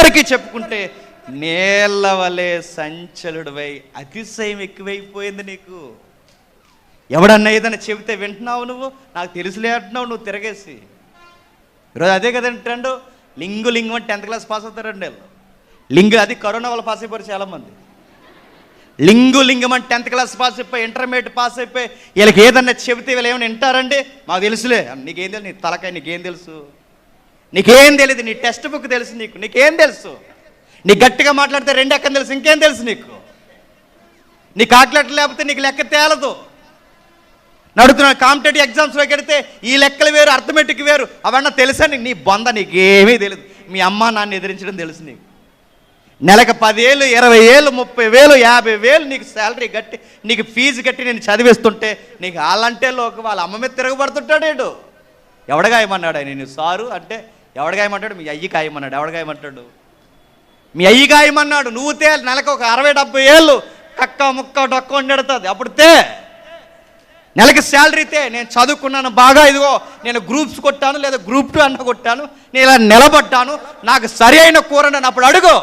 అందరికీ చెప్పుకుంటే నేల వలె సంచలుడివై అతిశయం ఎక్కువైపోయింది నీకు. ఎవడన్నా ఏదైనా చెబితే వింటున్నావు, నువ్వు నాకు తెలుసులే అంటున్నావు నువ్వు తిరగేసి. ఈరోజు అదే కదండి ట్రెండ్. లింగు అని 10th క్లాస్ పాస్ అవుతారండి వాళ్ళు. లింగు అది కరోనా వల్ల పాస్ అయిపోయారు చాలామంది. లింగమని 10th క్లాస్ పాస్ అయిపోయి ఇంటర్మీడియట్ పాస్ అయిపోయి వీళ్ళకి ఏదన్నా చెబితే వీళ్ళు ఏమైనా వింటారండి? మాకు తెలుసులే. నీకేం తెలుసు? నీ తలకాయ నీకేం తెలుసు? నీకేం తెలియదు. నీ టెక్స్ట్ బుక్ తెలుసు నీకేం తెలుసు? నీ గట్టిగా మాట్లాడితే 2 ఎక్కని తెలుసు, ఇంకేం తెలుసు నీకు? నీ కాకిలెట్లు లేకపోతే నీకు లెక్క తేలదు. నడుతున్నాను కాంపిటేటివ్ ఎగ్జామ్స్లోకి వెడితే ఈ లెక్కలు వేరు, అర్థమెటిక్ వేరు. అవన్నీ తెలుసా నీకు? నీ బొంద నీకేమీ తెలియదు. మీ అమ్మ నాన్న ఎదిరించడం తెలుసు నీకు. నెలకు 10,000, 20,000, 30,000, 50,000 నీకు శాలరీ కట్టి నీకు ఫీజు కట్టి నేను చదివిస్తుంటే నీకు అలాంటే వాళ్ళ అమ్మ మీద తిరగబడుతుంటాడు. ఎవడగాయమన్నాడు ఆయన సారు అంటే? ఎవడగాయమంటాడు? మీ అయ్యి కాయమన్నాడు. ఎవడగాయమంటాడు? మీ అయ్యి కాయమన్నాడు. నువ్వు నెలకు ఒక 60-70,000 కక్క ముక్క డొక్క వండెడుతుంది. అప్పుడుతే నెలకి శాలరీతే నేను చదువుకున్నాను బాగా, ఇదిగో నేను గ్రూప్స్ కొట్టాను లేదా గ్రూప్ 2 అన్న కొట్టాను, నేను ఇలా నిలబడ్డాను, నాకు సరి అయిన కూరని అప్పుడు అడుగు.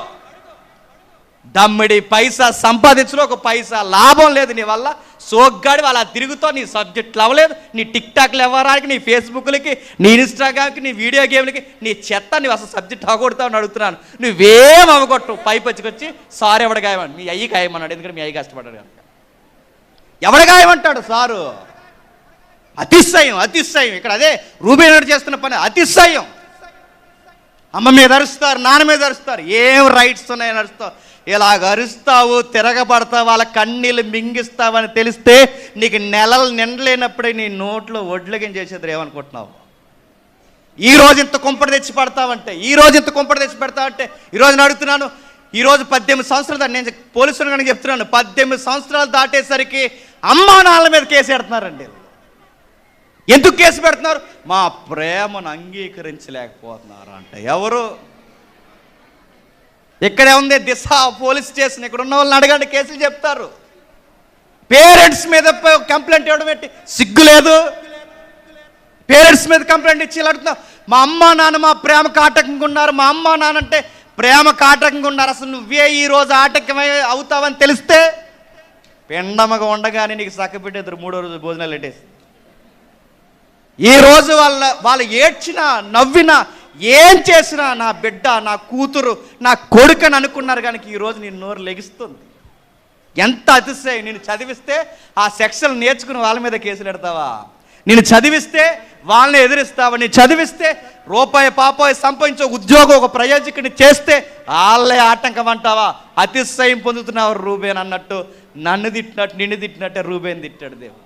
దమ్మిడి పైసా సంపాదించడం ఒక పైసా లాభం లేదు నీ వల్ల. సోగ్గాడి అలా తిరుగుతావు. నీ సబ్జెక్టులు అవ్వలేదు, నీ టిక్టాక్లు ఇవ్వడానికి, నీ ఫేస్బుక్లకి, నీ ఇన్స్టాగ్రామ్కి, నీ వీడియో గేమ్లకి, నీ చెత్త నువ్వు అసలు సబ్జెక్ట్ అవ్వకూడతావు అడుగుతున్నాను. నువ్వేం అవ్వగొట్టు. పైపచ్చికొచ్చి సారు ఎవడ గాయమని మీ అయ్యి గాయమన్నాడు. ఎందుకంటే మీ అయ్యి కష్టపడ్డాడు కనుక. ఎవడ గాయమంటాడు సారు? అతిశయం. ఇక్కడ అదే రూబేనర్ చేస్తున్న పని అతిశయం. అమ్మ మీద అరుస్తారు, నాన్న మీద అరుస్తారు. ఏం రైట్స్ ఉన్నాయని అరుస్తావు. ఇలాగ అరుస్తావు, తిరగబడతావు, వాళ్ళ కన్నీళ్ళు మింగిస్తావని తెలిస్తే నీకు నెలలు నిండలేనప్పుడే నీ నోట్లో ఒడ్లగం చేసేది ఏమనుకుంటున్నావు? ఈరోజు ఇంత కుంపటి తెచ్చి పెడతావంటే, ఈరోజు నేను అడుగుతున్నాను. ఈరోజు 18 సంవత్సరాలు, నేను పోలీసులు కనుక చెప్తున్నాను, 18 సంవత్సరాలు దాటేసరికి అమ్మా నాన్నల మీద కేసు పెడుతున్నారండి. ఎందుకు కేసు పెడుతున్నారు? మా ప్రేమను అంగీకరించలేకపోతున్నారు అంట. ఎవరు? ఇక్కడే ఉంది దిశ పోలీస్ స్టేషన్. ఇక్కడ ఉన్న వాళ్ళని అడగండి, కేసులు చెప్తారు. పేరెంట్స్ మీద కంప్లైంట్ ఇవ్వడం పెట్టి సిగ్గు లేదు. పేరెంట్స్ మీద కంప్లైంట్ ఇచ్చి ఇలా అడుగుతున్నావు. మా అమ్మ నాన్న మా ప్రేమకు ఆటంకంగా ఉన్నారు. మా అమ్మ నాన్న అంటే ప్రేమకు ఆటంకంగా ఉన్నారు. అసలు నువ్వే ఈరోజు ఆటంకమై అవుతావని తెలిస్తే పిండమగా ఉండగానే నీకు సక్కపెట్టేద్దరు 3వ రోజు భోజనాలు పెట్టేసి. ఈరోజు వాళ్ళు ఏడ్చినా నవ్వినా ఏం చేసినా నా బిడ్డ, నా కూతురు, నా కొడుకని అనుకున్నారు. కానీ ఈరోజు నీ నోరు లెగిస్తుంది. ఎంత అతిశయం. నేను చదివిస్తే ఆ సెక్షన్ నేర్చుకుని వాళ్ళ మీద కేసులు పెడతావా? నేను చదివిస్తే వాళ్ళని ఎదిరిస్తావా? నేను చదివిస్తే రూపాయి పాపాయి సంపాదించే ఉద్యోగం ఒక ప్రయోజకుని చేస్తే వాళ్ళే ఆటంకం అంటావా? అతిశయం పొందుతున్నావు రూబేన్ అన్నట్టు. నన్ను తిట్టినట్టు నిన్ను తిట్టినట్టే రూబేన్ తిట్టాడు దేవుడు.